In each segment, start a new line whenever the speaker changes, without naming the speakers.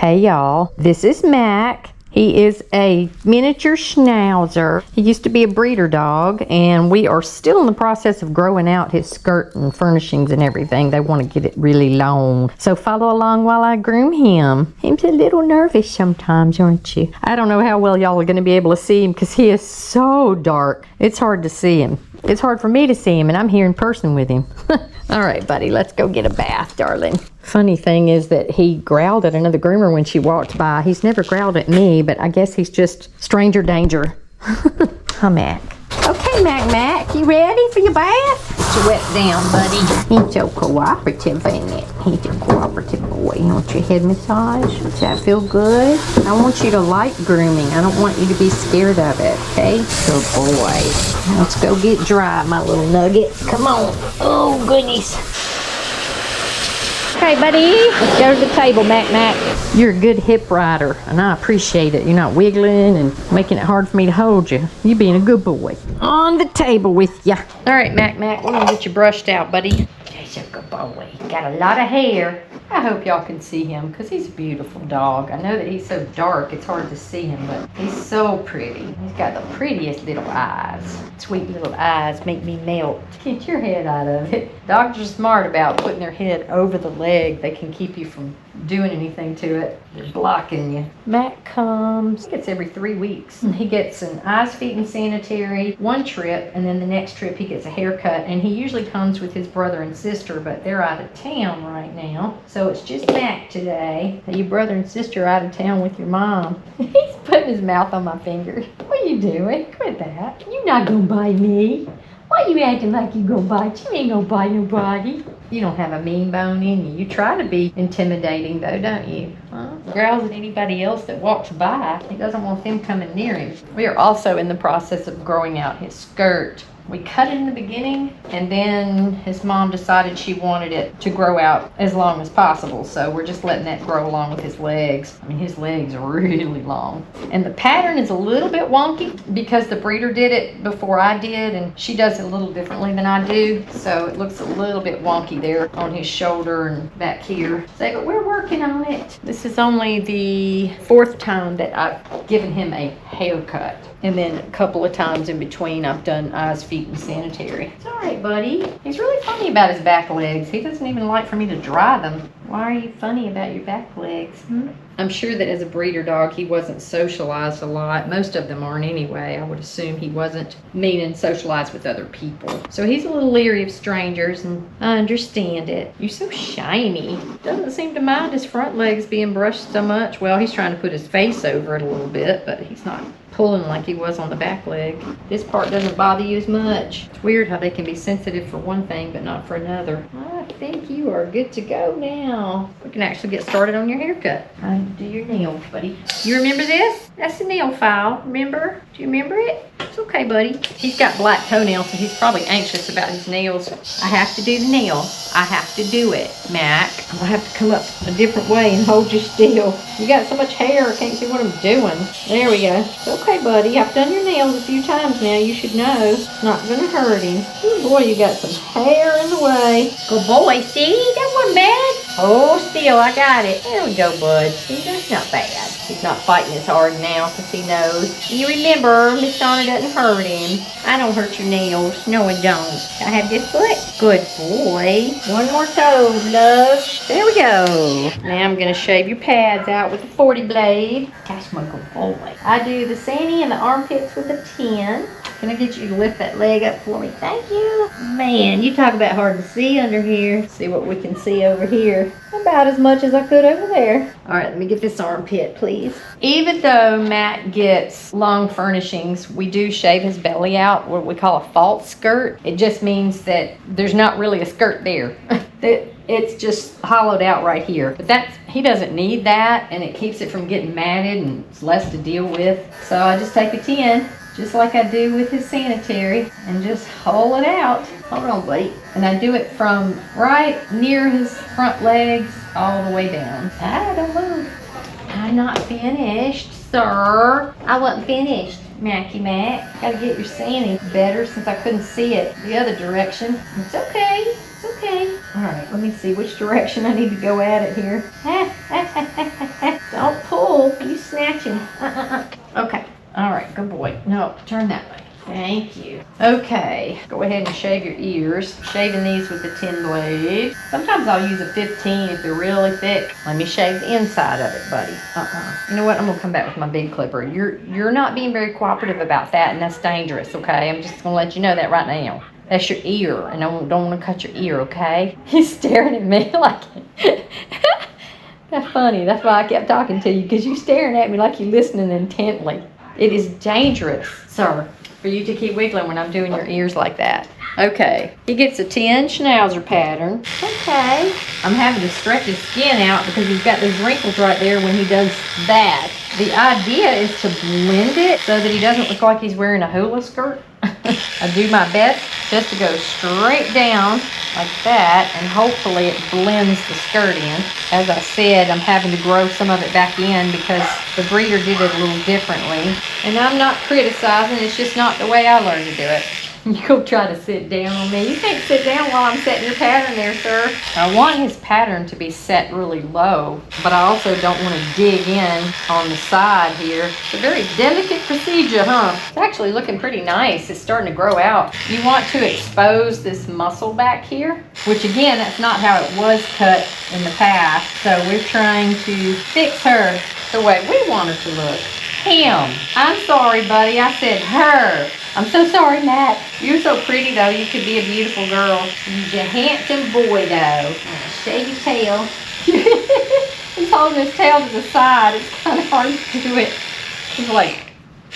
Hey y'all, this is Mac. He is a miniature Schnauzer. He used to be a breeder dog, and we are still in the process of growing out his skirt and furnishings and everything. They want to get it really long. So follow along while I groom him. He's a little nervous sometimes, aren't you? I don't know how well y'all are going to be able to see him because he is so dark. It's hard to see him. It's hard for me to see him, and I'm here in person with him. All right, buddy, let's go get a bath, darling. Funny thing is that he growled at another groomer when she walked by. He's never growled at me, but I guess he's just stranger danger. Hi, Mac. Okay, Mac, you ready for your bath? Get you wet down, buddy. He's so cooperative, ain't it? He's a cooperative boy. You want your head massage? Does that feel good? I want you to like grooming. I don't want you to be scared of it, okay? Good boy. Let's go get dry, my little nugget. Come on. Oh, goodness. Okay, buddy, let's go to the table, Mac. You're a good hip rider, and I appreciate it. You're not wiggling and making it hard for me to hold you. You being a good boy. On the table with ya. All right, Mac, we're gonna get you brushed out, buddy. He's a good boy. Got a lot of hair. I hope y'all can see him because he's a beautiful dog. I know that he's so dark, it's hard to see him, but he's so pretty. He's got the prettiest little eyes. Sweet little eyes make me melt. Get your head out of it. Dogs are smart about putting their head over the leg. They can keep you from doing anything to it. They're blocking you. Mac comes, he gets every 3 weeks. He gets an eyes, feet, and sanitary one trip, and then the next trip he gets a haircut, and he usually comes with his brother and sister, but they're out of town right now. So it's just Mac today. Your brother and sister are out of town with your mom. He's putting his mouth on my finger. What are you doing? Quit that. You're not gonna bite me. Why you acting like you gonna bite? You ain't gonna bite nobody. You don't have a mean bone in you. You try to be intimidating though, don't you? Huh? Growls at anybody else that walks by. He doesn't want them coming near him. We are also in the process of growing out his skirt. We cut it in the beginning, and then his mom decided she wanted it to grow out as long as possible. So we're just letting that grow along with his legs. I mean, his legs are really long. And the pattern is a little bit wonky because the breeder did it before I did, and she does it a little differently than I do. So it looks a little bit wonky there on his shoulder and back here. So, but we're working on it. This is only the 4th time that I've given him a haircut. And then a couple of times in between, I've done eyes, feet, and sanitary. It's all right, buddy. He's really funny about his back legs. He doesn't even like for me to dry them. Why are you funny about your back legs? I'm sure that as a breeder dog, he wasn't socialized a lot. Most of them aren't anyway. I would assume he wasn't mean and socialized with other people. So he's a little leery of strangers, and I understand it. You're so shiny. Doesn't seem to mind his front legs being brushed so much. Well, he's trying to put his face over it a little bit, but he's not pulling like he was on the back leg. This part doesn't bother you as much. It's weird how they can be sensitive for one thing but not for another. I think you are good to go now. We can actually get started on your haircut. Do your nails, buddy. You remember this? That's the nail file, remember? Do you remember it? It's okay, buddy. He's got black toenails, so he's probably anxious about his nails. I have to do the nail. I have to do it, Mac. I'm gonna have to come up a different way and hold you still. You got so much hair, I can't see what I'm doing. There we go. It's okay, buddy. I've done your nails a few times now. You should know. It's not gonna hurt him. Oh boy, you got some hair in the way. Good boy, see? That wasn't bad. Oh, still, I got it. There we go, bud. See, that's not bad. He's not fighting as hard now because he knows. You remember, Miss Donna doesn't hurt him. I don't hurt your nails. No, I don't. Can I have this foot? Good boy. One more toe, love. There we go. Now I'm going to shave your pads out with a 40 blade. That's my good boy. I do the Sanny and the armpits with a 10. Can I get you to lift that leg up for me? Thank you. Man, you talk about hard to see under here. Let's see what we can see over here. About as much as I could over there. All right, let me get this armpit, please. Even though Matt gets long furnishings, we do shave his belly out, what we call a false skirt. It just means that there's not really a skirt there. It's just hollowed out right here. But he doesn't need that, and it keeps it from getting matted, and it's less to deal with. So I just take a 10. Just like I do with his sanitary, and just hold it out. Hold on, buddy. And I do it from right near his front legs all the way down. Don't move. I'm not finished, sir. I wasn't finished, Mac. Gotta get your Sanny better since I couldn't see it the other direction. It's okay. It's okay. All right, let me see which direction I need to go at it here. Don't Okay. All right. Good boy. No, turn that way. Thank you. Okay. Go ahead and shave your ears. Shaving these with the 10 blades. Sometimes I'll use a 15 if they're really thick. Let me shave the inside of it, buddy. You know what? I'm gonna come back with my big clipper. You're not being very cooperative about that, and that's dangerous. Okay. I'm just gonna let you know that right now. That's your ear, and I don't want to cut your ear, okay? He's staring at me like... That's funny. That's why I kept talking to you, because you're staring at me like you're listening intently. It is dangerous, sir, for you to keep wiggling when I'm doing your ears like that. Okay. He gets a 10 Schnauzer pattern. Okay. I'm having to stretch his skin out because he's got those wrinkles right there when he does that. The idea is to blend it so that he doesn't look like he's wearing a hula skirt. I do my best just to go straight down like that, and hopefully it blends the skirt in. As I said, I'm having to grow some of it back in because the breeder did it a little differently. And I'm not criticizing, it's just not the way I learned to do it. You'll try to sit down on me. You can't sit down while I'm setting your pattern there, sir. I want his pattern to be set really low, but I also don't want to dig in on the side here. It's a very delicate procedure, huh? It's actually looking pretty nice. It's starting to grow out. You want to expose this muscle back here, which again, that's not how it was cut in the past. So we're trying to fix her the way we want her to look. Him. I'm sorry, buddy. I said her. I'm so sorry, Matt. You're so pretty, though. You could be a beautiful girl. You're a handsome boy, though. Shake your tail. He's holding his tail to the side. It's kind of hard to do it. He's like,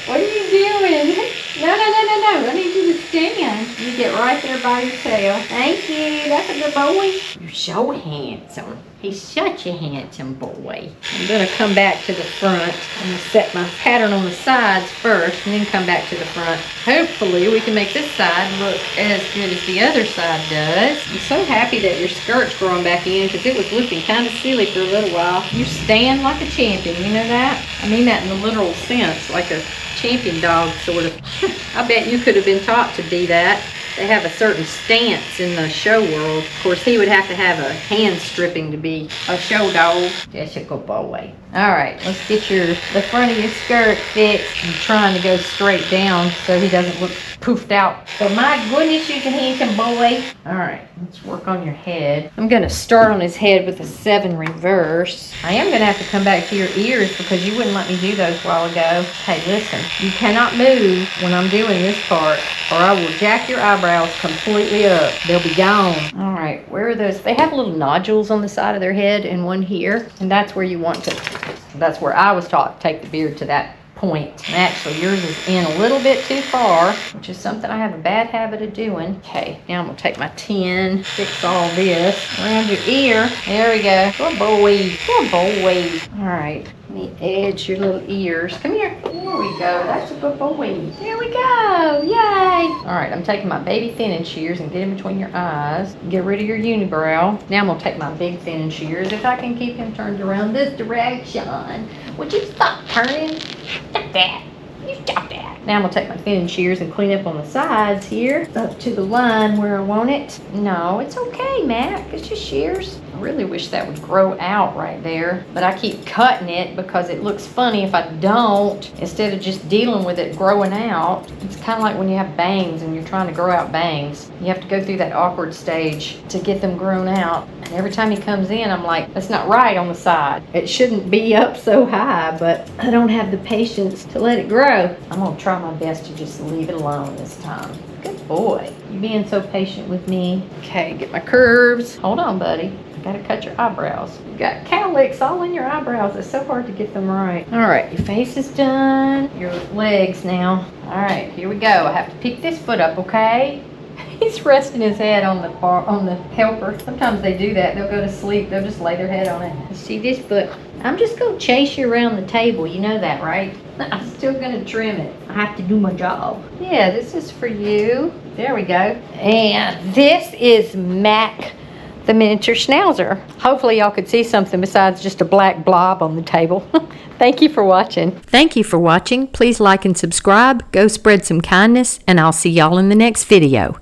what are you doing? No. I need you to stand. You get right there by your tail. Thank you. That's a good boy. You're so handsome. He's such a handsome boy. I'm going to come back to the front. I'm going to set my pattern on the sides first and then come back to the front. Hopefully we can make this side look as good as the other side does. I'm so happy that your skirt's growing back in because it was looking kind of silly for a little while. You stand like a champion, you know that? I mean that in the literal sense, like a champion dog, sort of. I bet you could have been taught to be that. They have a certain stance in the show world. Of course, he would have to have a hand stripping to be a show dog. That's a good boy. All right, let's get the front of your skirt fixed. I'm trying to go straight down so he doesn't look poofed out. But my goodness, you're a handsome boy. All right, let's work on your head. I'm going to start on his head with a 7 reverse. I am going to have to come back to your ears because you wouldn't let me do those a while ago. Hey, listen, you cannot move when I'm doing this part or I will jack your eyebrows completely up. They'll be gone. All right, where are those? They have little nodules on the side of their head and one here. And that's where you want to, that's where I was taught to take the beard to that point. And actually yours is in a little bit too far, which is something I have a bad habit of doing. Okay, now I'm gonna take my 10, fix all this around your ear. There we go. Good boy. Good boy. All right, let me edge your little ears. Come here. There we go. That's a good boy. There we go. Yay. All right, I'm taking my baby thinning shears and get in between your eyes. Get rid of your unibrow. Now I'm gonna take my big thinning shears if I can keep him turned around this direction. Would you stop turning? Stop that. You stop that. Now I'm going to take my thinning shears and clean up on the sides here, up to the line where I want it. No, it's okay, Matt. It's just shears. I really wish that would grow out right there, but I keep cutting it because it looks funny if I don't, instead of just dealing with it growing out. It's kind of like when you have bangs and you're trying to grow out bangs. You have to go through that awkward stage to get them grown out. And every time he comes in, I'm like, that's not right on the side. It shouldn't be up so high, but I don't have the patience to let it grow. I'm going to try my best to just leave it alone this time. Good boy. You being so patient with me. Okay, get my curves. Hold on, buddy. Gotta cut your eyebrows. You got cowlicks all in your eyebrows. It's so hard to get them right. All right, your face is done. Your legs now. All right, here we go. I have to pick this foot up, okay? He's resting his head on the helper. Sometimes they do that. They'll go to sleep. They'll just lay their head on it. See this foot? I'm just gonna chase you around the table. You know that, right? I'm still gonna trim it. I have to do my job. Yeah, this is for you. There we go. And this is Mac, the miniature Schnauzer. Hopefully y'all could see something besides just a black blob on the table. Thank you for watching.
Thank you for watching. Please like and subscribe. Go spread some kindness, and I'll see y'all in the next video.